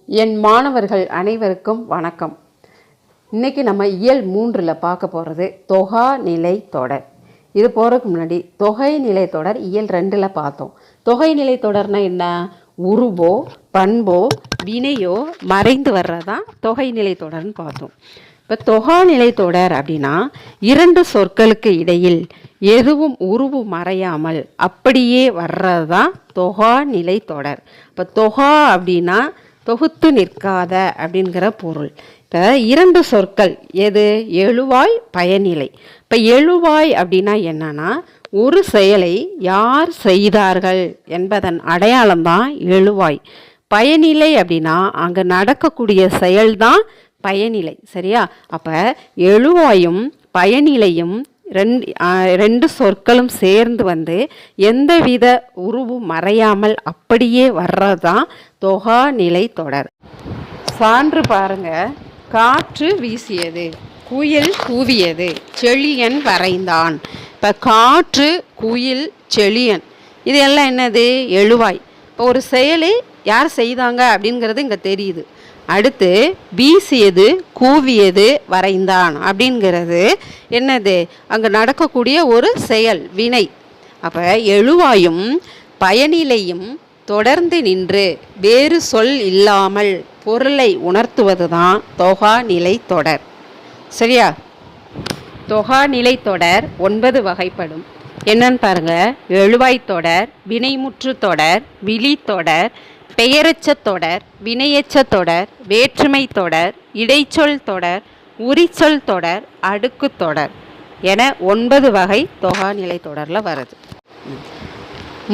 என் மாணவர்கள் அனைவருக்கும் வணக்கம். இன்றைக்கி நம்ம இயல் 3ல் பார்க்க போகிறது தொகா நிலை தொடர். இது போகிறதுக்கு முன்னாடி தொகை நிலை தொடர் இயல் 2ல் பார்த்தோம். தொகை நிலை தொடர்னா என்ன? உருவோ பண்போ வினையோ மறைந்து வர்றதான் தொகை நிலை தொடர்னு பார்த்தோம். இப்போ தொகா நிலை தொடர் அப்படின்னா இரண்டு சொற்களுக்கு இடையில் எதுவும் உருவு மறையாமல் அப்படியே வர்றது தான் தொகா நிலை தொடர். இப்போ தொகா அப்படின்னா தொகுத்து நிற்காத அப்படிங்கிற பொருள். இப்போ இரண்டு சொற்கள் எது? எழுவாய் பயனிலை. இப்போ எழுவாய் அப்படின்னா என்னன்னா ஒரு செயலை யார் செய்தார்கள் என்பதன் அடையாளம்தான் எழுவாய். பயனிலை அப்படின்னா அங்கே நடக்கக்கூடிய செயல்தான் பயனிலை. சரியா? அப்போ எழுவாயும் பயனிலையும் ரெண்டு சொற்களும் சேர்ந்து வந்து எந்தவித உருவு மறையாமல் அப்படியே வர்றதுதான் தொகா நிலை தொடர். சான்று பாருங்க. காற்று வீசியது, குயில் கூவியது, செழியன் வரைந்தான். இப்போ காற்று, குயில், செழியன் இது எல்லாம் என்னது? எழுவாய். இப்போ ஒரு செயலை யார் செய்தாங்க அப்படிங்கிறது இங்கே தெரியுது. அடுத்து வீசியது, கூவியது, வரைந்தான் அப்படிங்கிறது என்னது? அங்கே நடக்கக்கூடிய ஒரு செயல், வினை. அப்போ எழுவாயும் பயனிலையும் தொடர்ந்து நின்று வேறு சொல் இல்லாமல் பொருளை உணர்த்துவது தான் தொகா நிலை தொடர். சரியா? தொகா நிலை தொடர் 9 வகைப்படும். என்னன்னு பாருங்க. எழுவாய் தொடர், வினைமுற்று தொடர், விழி தொடர், பெயரச்ச தொடர், வினையச்ச தொடர், வேற்றுமை தொடர், இடைச்சொல் தொடர், உரிச்சொல் தொடர், அடுக்கு தொடர் என 9 வகை தொகா நிலை தொடரில் வருது.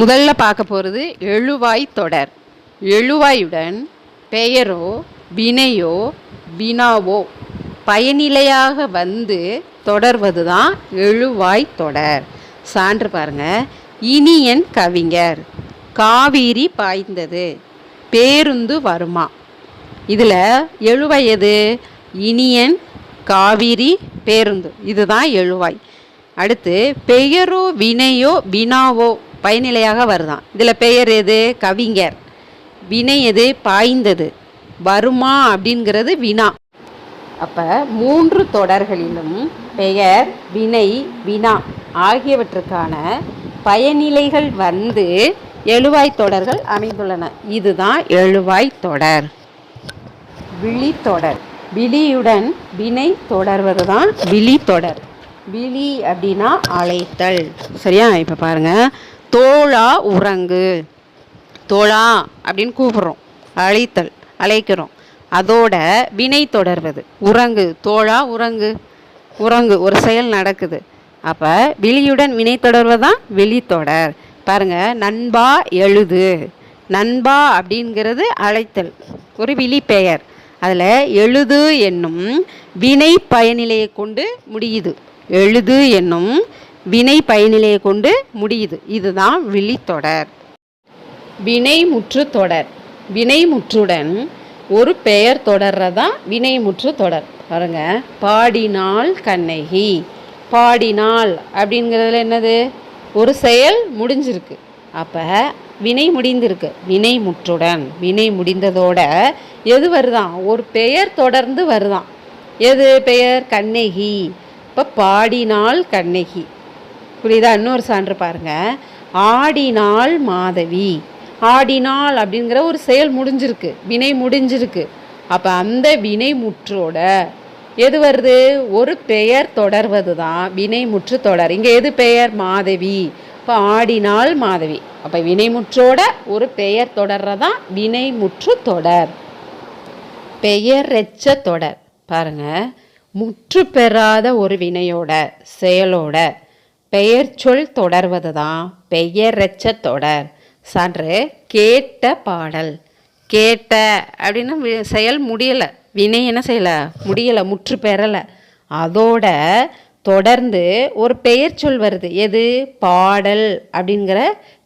முதல்ல பார்க்க போகிறது எழுவாய் தொடர். எழுவாயுடன் பெயரோ வினையோ வினாவோ பயனிலையாக வந்து தொடர்வது தான் எழுவாய் தொடர். சான்று பாருங்க. இனியன் கவிஞர், காவிரி பாய்ந்தது, பேருந்து வருமா. இதில் எழுவாய் எது? இனியன், காவிரி, பேருந்து இதுதான் எழுவாய். அடுத்து பெயரோ வினையோ வினாவோ பயனிலையாக வருதான். இதில் பெயர் எது? கவிஞர். வினை எது? பாய்ந்தது. வருமா அப்படிங்கிறது வினா. அப்போ 3 தொடர்களிலும் பெயர், வினை, வினா ஆகியவற்றுக்கான பயனிலைகள் வந்து எழுவாய் தொடர்கள் அமைந்துள்ளன. இதுதான் எழுவாய் தொடர். விழி தொடர். விழியுடன் வினை தொடர்வது தான் விழி தொடர். விழி அப்படின்னா அழைத்தல். சரியா? இப்போ பாருங்க. தோழா உறங்கு, தோழா அப்படின்னு கூப்பிடுறோம், அழைத்தல், அழைக்கிறோம். அதோட வினை தொடர்வது உறங்கு. தோழா உறங்கு, உறங்கு ஒரு செயல் நடக்குது. அப்போ விழியுடன் வினை தொடர்வதுதான் விழி தொடர். பாருங்க. நண்பா எழுது. நண்பா அப்படிங்கிறது அழைத்தல், ஒரு விழி பெயர். அதில் எழுது என்னும் வினை பயனிலையை கொண்டு முடியுது. எழுது என்னும் வினை பயனிலையை கொண்டு முடியுது. இதுதான் விழி தொடர். வினைமுற்று தொடர். வினைமுற்றுடன் ஒரு பெயர் தொடர்றதான் வினைமுற்று தொடர். பாருங்க. பாடினாள் கண்ணகி. பாடினாள் அப்படிங்கிறதுல என்னது? ஒரு செயல் முடிஞ்சிருக்கு. அப்போ வினை முடிந்திருக்கு. வினை முற்றுடன் வினை முடிந்ததோட எது வருதான்? ஒரு பெயர் தொடர்ந்து வருதான். எது பெயர்? கண்ணகி. இப்போ பாடினாள் கண்ணகி. புரியுதா? இன்னொரு சான்று பாருங்க. ஆடினாள் மாதவி. ஆடினாள் அப்படிங்கிற ஒரு செயல் முடிஞ்சிருக்கு, வினை முடிஞ்சிருக்கு. அப்போ அந்த வினை முற்றோட எது வருது? ஒரு பெயர் தொடர்வது தான் வினைமுற்று தொடர். இங்கே எது பெயர்? மாதவி. இப்போ ஆடினாள் மாதவி. அப்போ வினைமுற்றோட ஒரு பெயர் தொடர்றதான் வினைமுற்று தொடர். பெயரெச்ச தொடர். பாருங்க. முற்று பெறாத ஒரு வினையோட செயலோட பெயர் சொல் தொடர்வது தான் பெயரெச்ச தொடர். சான்று. கேட்ட பாடல். கேட்ட அப்படின்னு செயல் முடியலை, வினை என்ன செய்யலை? முடியலை, முற்று பெறலை. அதோட தொடர்ந்து ஒரு பெயர் சொல் வருது. எது? பாடல் அப்படிங்கிற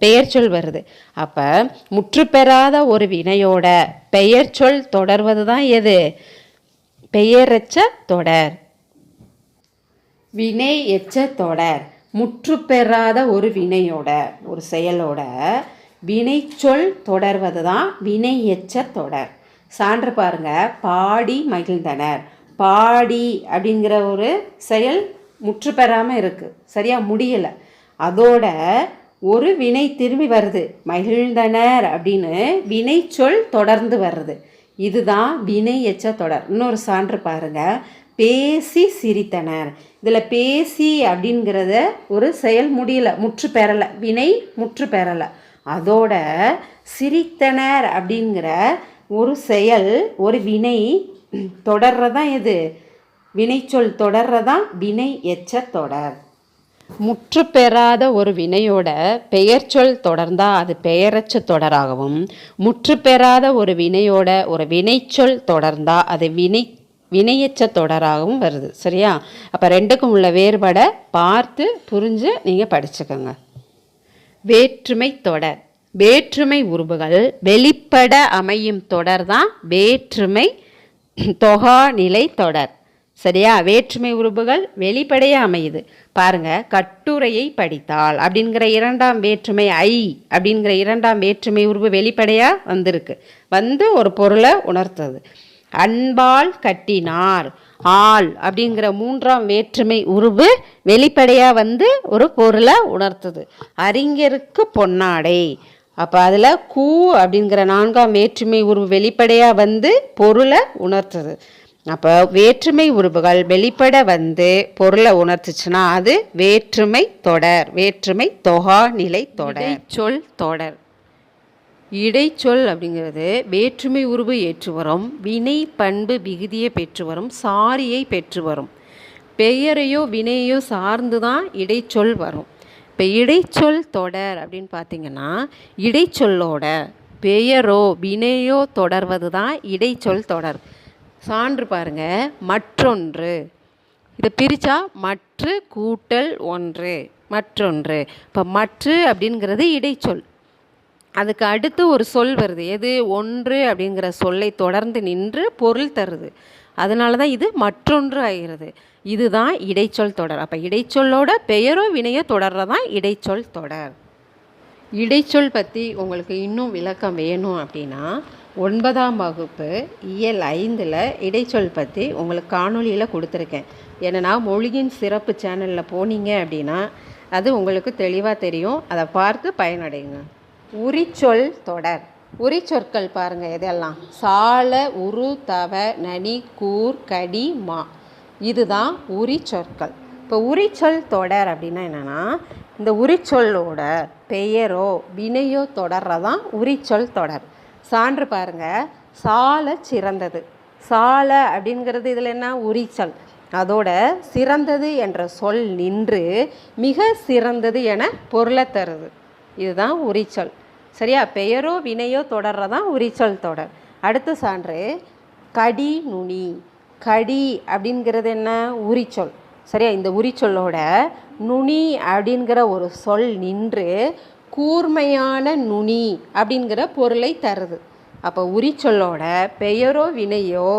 பெயர் சொல் வருது. அப்போ முற்று பெறாத ஒரு வினையோட பெயர் சொல் தொடர்வது தான் எது? பெயரெச்ச தொடர். வினை எச்ச தொடர். முற்று பெறாத ஒரு வினையோட ஒரு செயலோட வினைச்சொல் தொடர்வது தான் வினை எச்ச தொடர். சான்று பாருங்க, பாடி மகிழ்ந்தனர். பாடி அப்படிங்கிற ஒரு செயல் முற்று பெறாமல் இருக்குது, சரியா, முடியலை. அதோட ஒரு வினை திரும்பி வருது, மகிழ்ந்தனர் அப்படின்னு வினை சொல் தொடர்ந்து வருது. இதுதான் வினை எச்ச தொடர். இன்னொரு சான்று பாருங்க, பேசி சிரித்தனர். இதில் பேசி அப்படிங்கிறத ஒரு செயல் முடியலை, முற்று பெறலை, வினை முற்று பெறலை. அதோட சிரித்தனர் அப்படிங்கிற ஒரு செயல் ஒரு வினை தொடர்றதான் எது, வினைச்சொல் தொடர்றதான் வினை எச்ச தொடர். முற்று பெறாத ஒரு வினையோட பெயர் சொல் தொடர்ந்தால் அது பெயரச்ச தொடராகவும், முற்று பெறாத ஒரு வினையோட ஒரு வினைச்சொல் தொடர்ந்தால் அது வினையச்ச தொடராகவும் வருது, சரியா. அப்போ ரெண்டுக்கும் உள்ள வேறுபாடை பார்த்து புரிஞ்சு நீங்கள் படிச்சுக்கோங்க. வேற்றுமை தொடர். வேற்றுமை உருபுகள் வெளிப்பட அமையும் தொடர் தான் வேற்றுமை தொகாநிலை தொடர், சரியா. வேற்றுமை உருபுகள் வெளிப்படையே அமையுது. பாருங்க, கட்டுரையை படித்தால் அப்படிங்கிற இரண்டாம் வேற்றுமை ஐ அப்படிங்கிற இரண்டாம் வேற்றுமை உருவு வெளிப்படையாக வந்திருக்கு, வந்து ஒரு பொருளை உணர்த்துது. அன்பால் கட்டினார், ஆள் அப்படிங்கிற மூன்றாம் வேற்றுமை உருவு வெளிப்படையாக வந்து ஒரு பொருளை உணர்த்துது. அறிஞருக்கு பொன்னாடை, அப்போ அதில் கூ அப்படிங்கிற நான்காம் வேற்றுமை உருவு வெளிப்படையாக வந்து பொருளை உணர்த்துது. அப்போ வேற்றுமை உருவுகள் வெளிப்பட வந்து பொருளை உணர்த்துச்சுன்னா அது வேற்றுமை தொடர், வேற்றுமை தொகா நிலை தொடர். சொல் தொடர். இடைச்சொல் அப்படிங்கிறது வேற்றுமை உருவு ஏற்று வரும், வினை பண்பு விகுதியை பெற்று வரும், சாரியை பெற்று வரும். பெயரையோ வினையோ சார்ந்து தான் இடைச்சொல் வரும். இப்போ இடைச்சொல் தொடர் அப்படின்னு பார்த்தீங்கன்னா, இடைச்சொல்லோட பெயரோ வினையோ தொடர்வது தான் இடைச்சொல் தொடர். சான்று பாருங்க, மற்றொன்று, இதை பிரித்தா மற்று கூட்டல் ஒன்று, மற்றொன்று. இப்போ மற்று அப்படிங்கிறது இடைச்சொல், அதுக்கு அடுத்து ஒரு சொல் வருது, எது, ஒன்று அப்படிங்கிற சொல்லை தொடர்ந்து நின்று பொருள் தருது, அதனால தான் இது மற்றொன்று ஆகிறது. இதுதான் இடைச்சொல் தொடர். அப்போ இடைச்சொல்லோட பெயரோ வினையோ தொடர்றதான் இடைச்சொல் தொடர். இடைச்சொல் பற்றி உங்களுக்கு இன்னும் விளக்கம் வேணும் அப்படின்னா 9ஆம் வகுப்பு இயல் 5 இடைச்சொல் பற்றி உங்களுக்கு காணொலியில் கொடுத்துருக்கேன். ஏன்னா மொழியின் சிறப்பு சேனலில் போனீங்க அப்படின்னா அது உங்களுக்கு தெளிவாக தெரியும், அதை பார்த்து பயனடைங்க. உரிச்சொல் தொடர். உரிச்சொற்கள் பாருங்கள், எதெல்லாம், சால, உரு, தவ, நனி, கூர், கடி, மா, இதுதான் உரிச்சொற்கள். இப்போ உரிச்சொல் தொடர் அப்படின்னா என்னென்னா, இந்த உரிச்சொல்லோட பெயரோ வினையோ தொடர்றதான் உரிச்சொல் தொடர். சான்று பாருங்கள், சால சிறந்தது. சால அப்படிங்கிறது இதில் என்ன, உரிச்சொல். அதோட சிறந்தது என்ற சொல் நின்று மிக சிறந்தது என பொருளை தருது, இதுதான் உரிச்சொல், சரியா. பெயரோ வினையோ தொடர்றதான் உரிச்சொல் தொடர். அடுத்த சான்று, கடி, நுனி. கடி அப்படிங்கிறது என்ன, உரிச்சொல், சரியா. இந்த உரிச்சொல்லோட நுனி அப்படிங்கிற ஒரு சொல் நின்று கூர்மையான நுனி அப்படிங்கிற பொருளை தருது. அப்போ உரிச்சொல்லோட பெயரோ வினையோ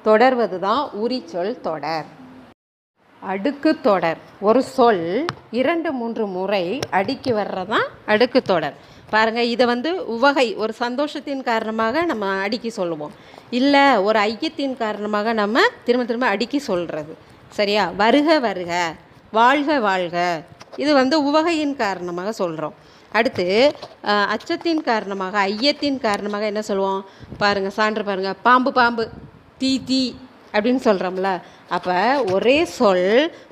தொடர்வது தான் உரிச்சொல் தொடர். அடுக்கு தொடர். ஒரு சொல் 2-3 முறை அடுக்கி வர்றதான் அடுக்கு தொடர். பாருங்கள், இதை உவகை, ஒரு சந்தோஷத்தின் காரணமாக நம்ம அடுக்கி சொல்லுவோம், இல்லை ஒரு ஐயத்தின் காரணமாக நம்ம திரும்ப திரும்ப அடுக்கி சொல்கிறது, சரியா. வருக வருக, வாழ்க வாழ்க, இது உவகையின் காரணமாக சொல்கிறோம். அடுத்து அச்சத்தின் காரணமாக, ஐயத்தின் காரணமாக என்ன சொல்லுவோம் பாருங்கள், சான்று பாருங்கள், பாம்பு பாம்பு, தீ தீ அப்படின்னு சொல்கிறோம்ல. அப்போ ஒரே சொல்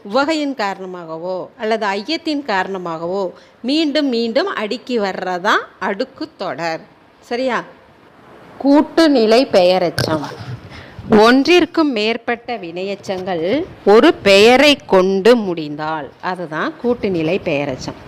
உவகையின் காரணமாகவோ அல்லது ஐயத்தின் காரணமாகவோ மீண்டும் மீண்டும் அடுக்கி வர்றதான் அடுக்கு தொடர், சரியா. கூட்டுநிலை பெயரெச்சம். ஒன்றிற்கும் மேற்பட்ட வினையெச்சங்கள் ஒரு பெயரை கொண்டு முடிந்தால் அதுதான் கூட்டுநிலை பெயரெச்சம்.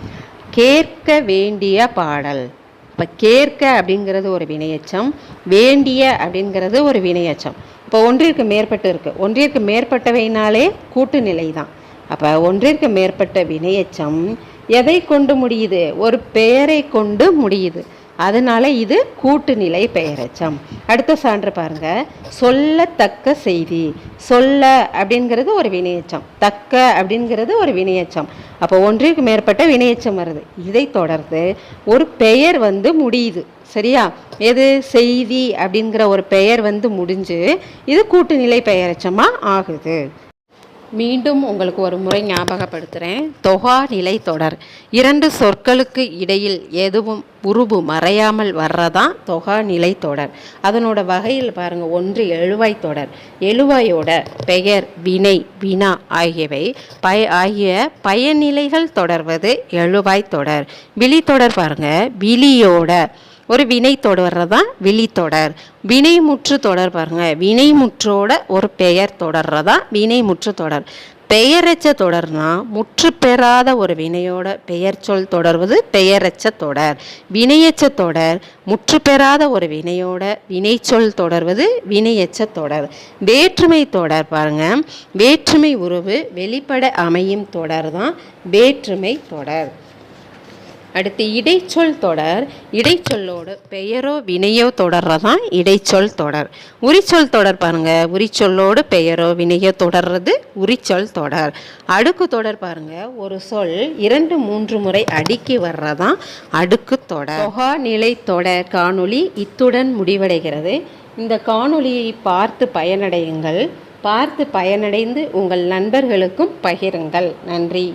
கேட்க வேண்டிய பாடல். இப்போ கேட்க அப்படிங்கிறது ஒரு வினையெச்சம், வேண்டிய அப்படிங்கிறது ஒரு வினையெச்சம். இப்போ ஒன்றிற்கு மேற்பட்டு இருக்குது, ஒன்றிற்கு மேற்பட்டவைனாலே கூட்டுநிலை தான். அப்போ ஒன்றிற்கு மேற்பட்ட வினையெச்சம் எதை கொண்டு முடியுது, ஒரு பெயரை கொண்டு முடியுது, அதனால இது கூட்டுநிலை பெயரெச்சம். அடுத்த சான்று பாருங்க, சொல்லத்தக்க செய்தி. சொல்ல அப்படிங்கிறது ஒரு வினையெச்சம், தக்க அப்படிங்கிறது ஒரு வினையெச்சம். அப்போ ஒன்றிற்கு மேற்பட்ட வினையெச்சம் வருது, இதை தொடர்ந்து ஒரு பெயர் முடியுது, சரியா? எது செய்தி அப்படிங்கிற ஒரு பெயர் வந்து முடிஞ்சு இது கூட்டுநிலை பெயரெச்சமாக ஆகுது. மீண்டும் உங்களுக்கு ஒரு முறை ஞாபகப்படுத்துகிறேன். தொகா நிலை தொடர். இரண்டு சொற்களுக்கு இடையில் எதுவும் உருபு மறையாமல் வர்றதான் தொகா நிலை தொடர். அதனோட வகையில் பாருங்கள், ஒன்று எழுவாய் தொடர். எழுவாயோட பெயர், வினை, வினா ஆகியவை ஆகிய பயனிலைகள் தொடர்வது எழுவாய் தொடர். விழி தொடர் பாருங்கள், விழியோட ஒரு வினை தொடர்றதான் விழித்தொடர். வினைமுற்று தொடர் பாருங்க, வினைமுற்றோட ஒரு பெயர் தொடர்றதான் வினைமுற்று தொடர். பெயரெச்ச தொடர்னா முற்று பெறாத ஒரு வினையோட பெயர் சொல் தொடர்வது பெயரெச்ச தொடர். வினையெச்ச தொடர் முற்று பெறாத ஒரு வினையோட வினைச்சொல் தொடர்வது வினையெச்ச தொடர். வேற்றுமை தொடர் பாருங்க, வேற்றுமை உறவு வெளிப்பட அமையும் தொடர் தான் வேற்றுமை தொடர். அடுத்து இடைச்சொல் தொடர். இடைச்சொல்லோடு பெயரோ வினையோ தொடர்றதான் இடைச்சொல் தொடர். உரிச்சொல் தொடர் பாருங்க, உரிச்சொல்லோடு பெயரோ வினையோ தொடர்றது உரிச்சொல் தொடர். அடுக்கு தொடர் பாருங்க, ஒரு சொல் 2-3 முறை அடுக்கி வர்றதான் அடுக்கு தொடர். தொகா நிலை தொடர் காணொளி இத்துடன் முடிவடைகிறது. இந்த காணொளியை பார்த்து பயனடையுங்கள். பார்த்து பயனடைந்து உங்கள் நண்பர்களுக்கும் பகிருங்கள். நன்றி.